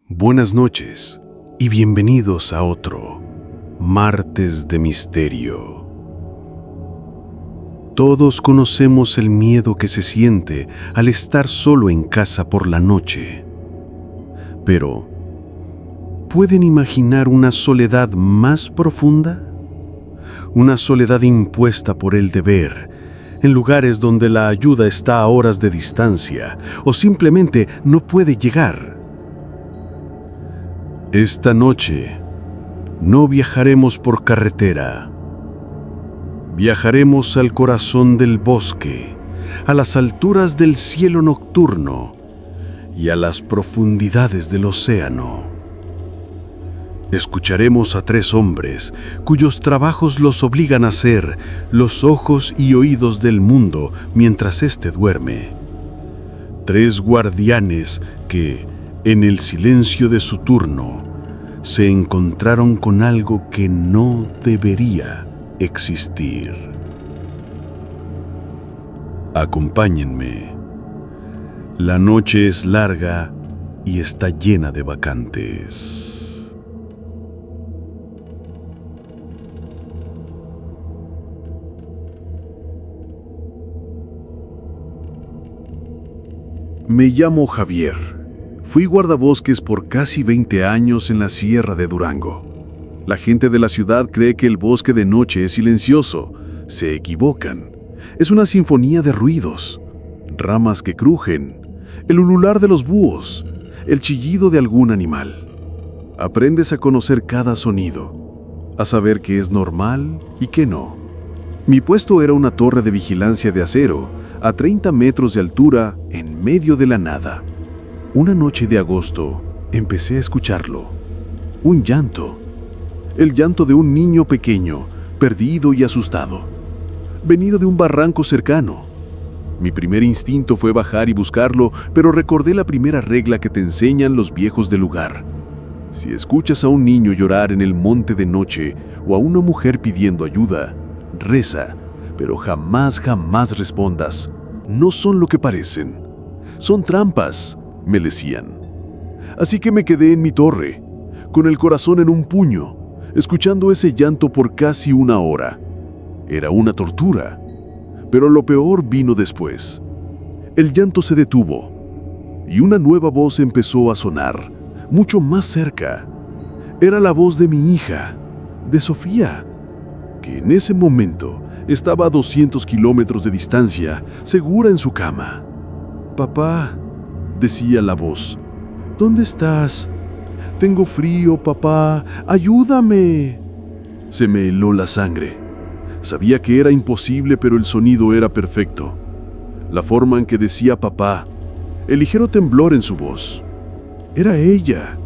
Buenas noches y bienvenidos a otro Martes de Misterio. Todos conocemos el miedo que se siente al estar solo en casa por la noche. Pero, ¿pueden imaginar una soledad más profunda? Una soledad impuesta por el deber, en lugares donde la ayuda está a horas de distancia o simplemente no puede llegar. Esta noche no viajaremos por carretera. Viajaremos al corazón del bosque, a las alturas del cielo nocturno y a las profundidades del océano. Escucharemos a tres hombres cuyos trabajos los obligan a ser los ojos y oídos del mundo mientras éste duerme. Tres guardianes que, en el silencio de su turno, se encontraron con algo que no debería existir. Acompáñenme. La noche es larga y está llena de vacantes. Me llamo Javier. Fui guardabosques por casi 20 años en la Sierra de Durango. La gente de la ciudad cree que el bosque de noche es silencioso. Se equivocan. Es una sinfonía de ruidos. Ramas que crujen, el ulular de los búhos, el chillido de algún animal. Aprendes a conocer cada sonido, a saber qué es normal y qué no. Mi puesto era una torre de vigilancia de acero, a 30 metros de altura, en medio de la nada. Una noche de agosto, empecé a escucharlo. Un llanto. El llanto de un niño pequeño, perdido y asustado. Venido de un barranco cercano. Mi primer instinto fue bajar y buscarlo, pero recordé la primera regla que te enseñan los viejos del lugar. Si escuchas a un niño llorar en el monte de noche o a una mujer pidiendo ayuda, reza, pero jamás respondas. No son lo que parecen. Son trampas, me decían. Así que me quedé en mi torre, con el corazón en un puño, escuchando ese llanto por casi una hora. Era una tortura, pero lo peor vino después. El llanto se detuvo y una nueva voz empezó a sonar, mucho más cerca. Era la voz de mi hija, de Sofía, que en ese momento estaba a 200 kilómetros de distancia, segura en su cama. «Papá», decía la voz, «¿dónde estás? Tengo frío, papá, ayúdame». Se me heló la sangre. Sabía que era imposible, pero el sonido era perfecto. La forma en que decía papá, el ligero temblor en su voz. Era ella.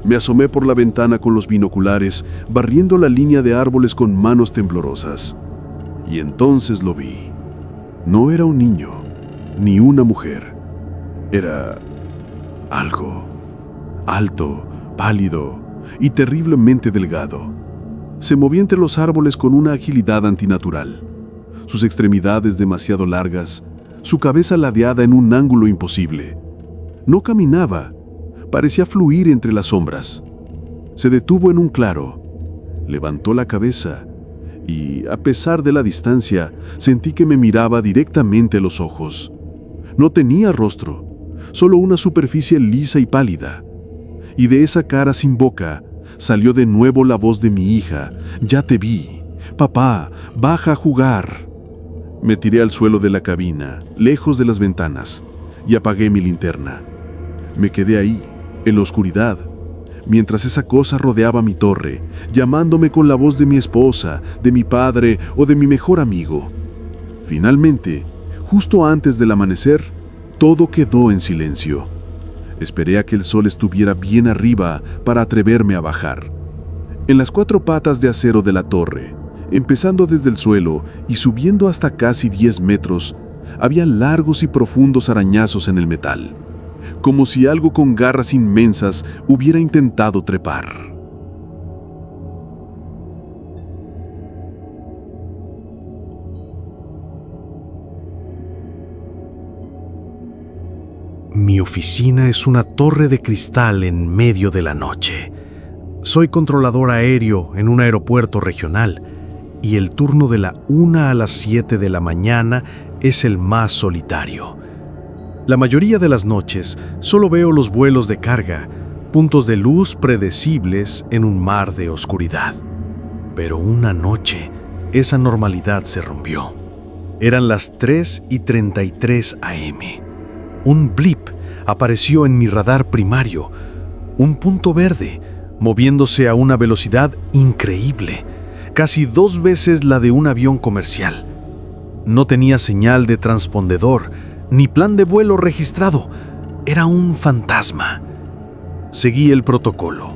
Me asomé por la ventana con los binoculares, barriendo la línea de árboles con manos temblorosas. Y entonces lo vi. No era un niño, ni una mujer. Era algo alto, pálido y terriblemente delgado. Se movía entre los árboles con una agilidad antinatural. Sus extremidades demasiado largas, su cabeza ladeada en un ángulo imposible. No caminaba, parecía fluir entre las sombras. Se detuvo en un claro, levantó la cabeza y, a pesar de la distancia, sentí que me miraba directamente a los ojos. No tenía rostro, solo una superficie lisa y pálida. Y de esa cara sin boca salió de nuevo la voz de mi hija. «Ya te vi. Papá, baja a jugar». Me tiré al suelo de la cabina, lejos de las ventanas, y apagué mi linterna. Me quedé ahí, en la oscuridad, mientras esa cosa rodeaba mi torre, llamándome con la voz de mi esposa, de mi padre o de mi mejor amigo. Finalmente, justo antes del amanecer, todo quedó en silencio. Esperé a que el sol estuviera bien arriba para atreverme a bajar. En las 4 patas de acero de la torre, empezando desde el suelo y subiendo hasta casi 10 metros, había largos y profundos arañazos en el metal, como si algo con garras inmensas hubiera intentado trepar. Mi oficina es una torre de cristal en medio de la noche. Soy controlador aéreo en un aeropuerto regional y el turno de la 1 a las 7 de la mañana es el más solitario. La mayoría de las noches solo veo los vuelos de carga, puntos de luz predecibles en un mar de oscuridad. Pero una noche, esa normalidad se rompió. Eran las 3:33 a.m. Un blip apareció en mi radar primario, un punto verde, moviéndose a una velocidad increíble, casi 2 veces la de un avión comercial. No tenía señal de transpondedor, ni plan de vuelo registrado. Era un fantasma. Seguí el protocolo.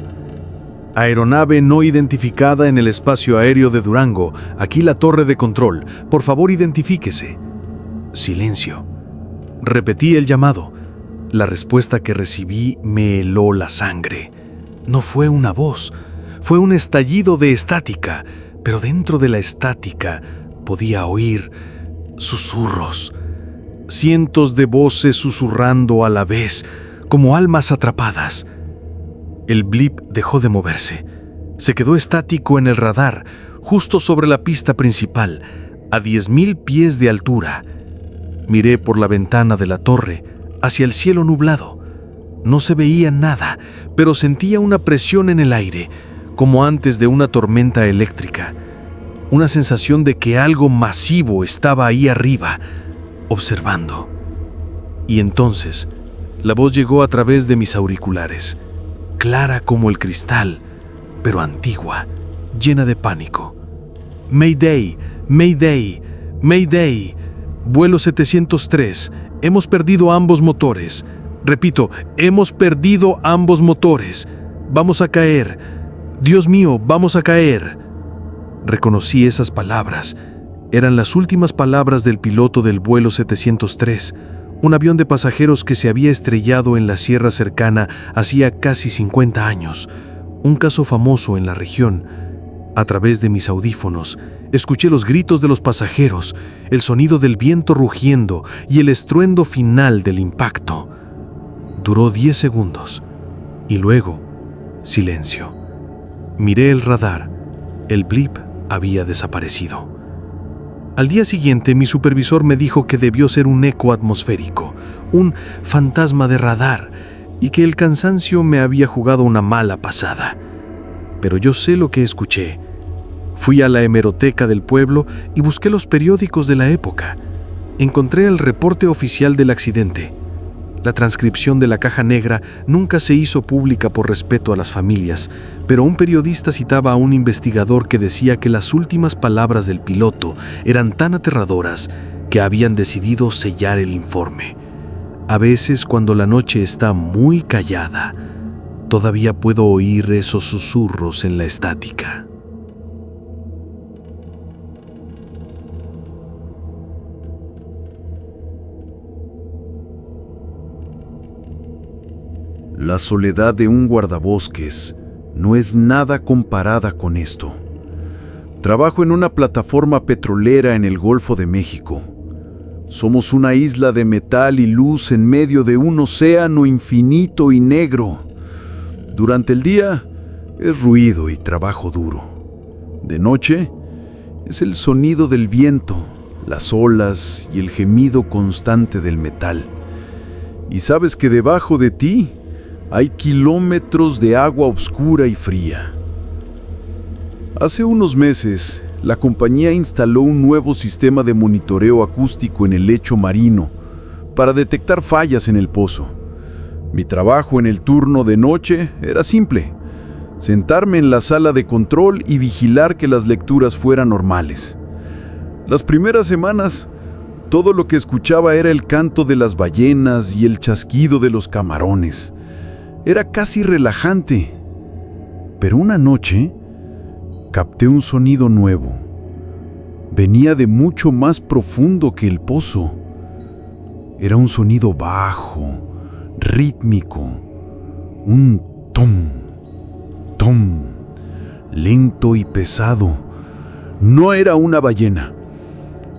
Aeronave no identificada en el espacio aéreo de Durango. Aquí la torre de control. Por favor, identifíquese. Silencio. Repetí el llamado. La respuesta que recibí me heló la sangre. No fue una voz, fue un estallido de estática, pero dentro de la estática podía oír susurros. Cientos de voces susurrando a la vez, como almas atrapadas. El blip dejó de moverse. Se quedó estático en el radar, justo sobre la pista principal, a 10,000 pies de altura. Miré por la ventana de la torre, hacia el cielo nublado. No se veía nada, pero sentía una presión en el aire, como antes de una tormenta eléctrica. Una sensación de que algo masivo estaba ahí arriba, observando. Y entonces, la voz llegó a través de mis auriculares, clara como el cristal, pero antigua, llena de pánico. Mayday, Mayday, Mayday. Vuelo 703, hemos perdido ambos motores. Repito, hemos perdido ambos motores. Vamos a caer. Dios mío, vamos a caer. Reconocí esas palabras. Eran las últimas palabras del piloto del vuelo 703, un avión de pasajeros que se había estrellado en la sierra cercana hacía casi 50 años, un caso famoso en la región. A través de mis audífonos, escuché los gritos de los pasajeros, el sonido del viento rugiendo y el estruendo final del impacto. Duró 10 segundos y luego, silencio. Miré el radar. El blip había desaparecido. Al día siguiente, mi supervisor me dijo que debió ser un eco atmosférico, un fantasma de radar, y que el cansancio me había jugado una mala pasada. Pero yo sé lo que escuché. Fui a la hemeroteca del pueblo y busqué los periódicos de la época. Encontré el reporte oficial del accidente. La transcripción de la caja negra nunca se hizo pública por respeto a las familias, pero un periodista citaba a un investigador que decía que las últimas palabras del piloto eran tan aterradoras que habían decidido sellar el informe. A veces, cuando la noche está muy callada, todavía puedo oír esos susurros en la estática. La soledad de un guardabosques no es nada comparada con esto. Trabajo en una plataforma petrolera en el Golfo de México. Somos una isla de metal y luz en medio de un océano infinito y negro. Durante el día es ruido y trabajo duro. De noche es el sonido del viento, las olas y el gemido constante del metal. Y sabes que debajo de ti hay kilómetros de agua oscura y fría. Hace unos meses, la compañía instaló un nuevo sistema de monitoreo acústico en el lecho marino para detectar fallas en el pozo. Mi trabajo en el turno de noche era simple: sentarme en la sala de control y vigilar que las lecturas fueran normales. Las primeras semanas, todo lo que escuchaba era el canto de las ballenas y el chasquido de los camarones. Era casi relajante. Pero una noche, capté un sonido nuevo. Venía de mucho más profundo que el pozo. Era un sonido bajo, rítmico, un tom, tom, lento y pesado. No era una ballena.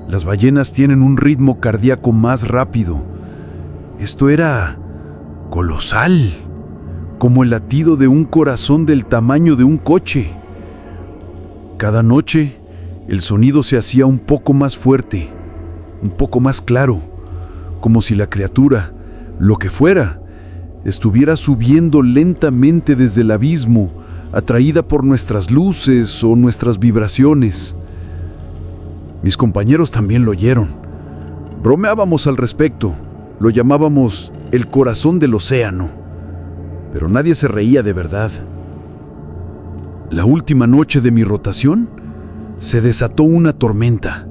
Las ballenas tienen un ritmo cardíaco más rápido. Esto era colosal, como el latido de un corazón del tamaño de un coche. Cada noche, el sonido se hacía un poco más fuerte, un poco más claro, como si la criatura, lo que fuera, estuviera subiendo lentamente desde el abismo, atraída por nuestras luces o nuestras vibraciones. Mis compañeros también lo oyeron. Bromeábamos al respecto, lo llamábamos el corazón del océano, pero nadie se reía de verdad. La última noche de mi rotación, se desató una tormenta.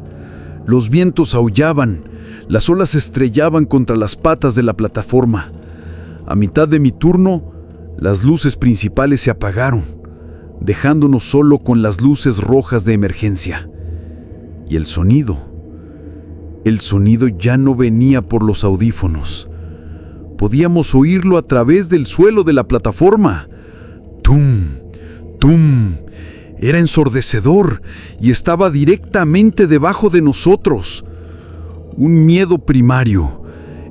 Los vientos aullaban, las olas se estrellaban contra las patas de la plataforma. A mitad de mi turno, las luces principales se apagaron, dejándonos solo con las luces rojas de emergencia. Y el sonido ya no venía por los audífonos. Podíamos oírlo a través del suelo de la plataforma. ¡Tum! ¡Tum! Era ensordecedor y estaba directamente debajo de nosotros. Un miedo primario,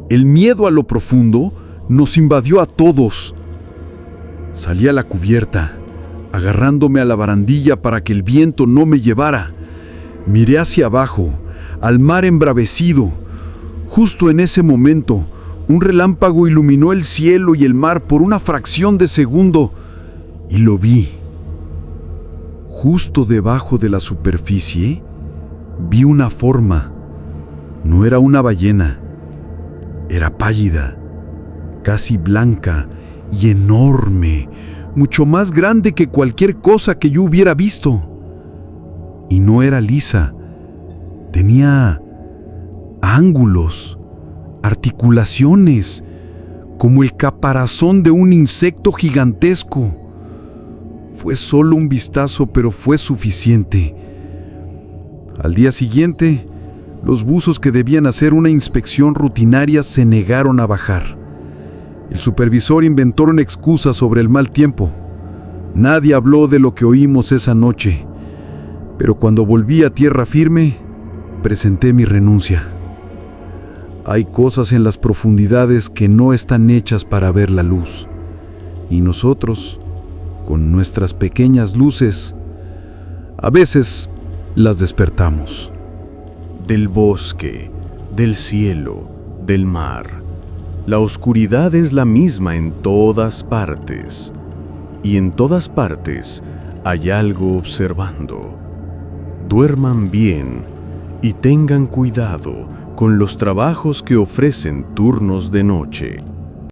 el miedo a lo profundo, nos invadió a todos. Salí a la cubierta, agarrándome a la barandilla para que el viento no me llevara. Miré hacia abajo, al mar embravecido. Justo en ese momento, un relámpago iluminó el cielo y el mar por una fracción de segundo, y lo vi. Justo debajo de la superficie, vi una forma. No era una ballena, era pálida, casi blanca y enorme, mucho más grande que cualquier cosa que yo hubiera visto. Y no era lisa, tenía ángulos, articulaciones, como el caparazón de un insecto gigantesco. Fue solo un vistazo, pero fue suficiente. Al día siguiente, los buzos que debían hacer una inspección rutinaria se negaron a bajar. El supervisor inventó una excusa sobre el mal tiempo. Nadie habló de lo que oímos esa noche, pero cuando volví a tierra firme, presenté mi renuncia. Hay cosas en las profundidades que no están hechas para ver la luz, y nosotros, con nuestras pequeñas luces, a veces las despertamos. Del bosque, del cielo, del mar, la oscuridad es la misma en todas partes, y en todas partes hay algo observando. Duerman bien y tengan cuidado con los trabajos que ofrecen turnos de noche.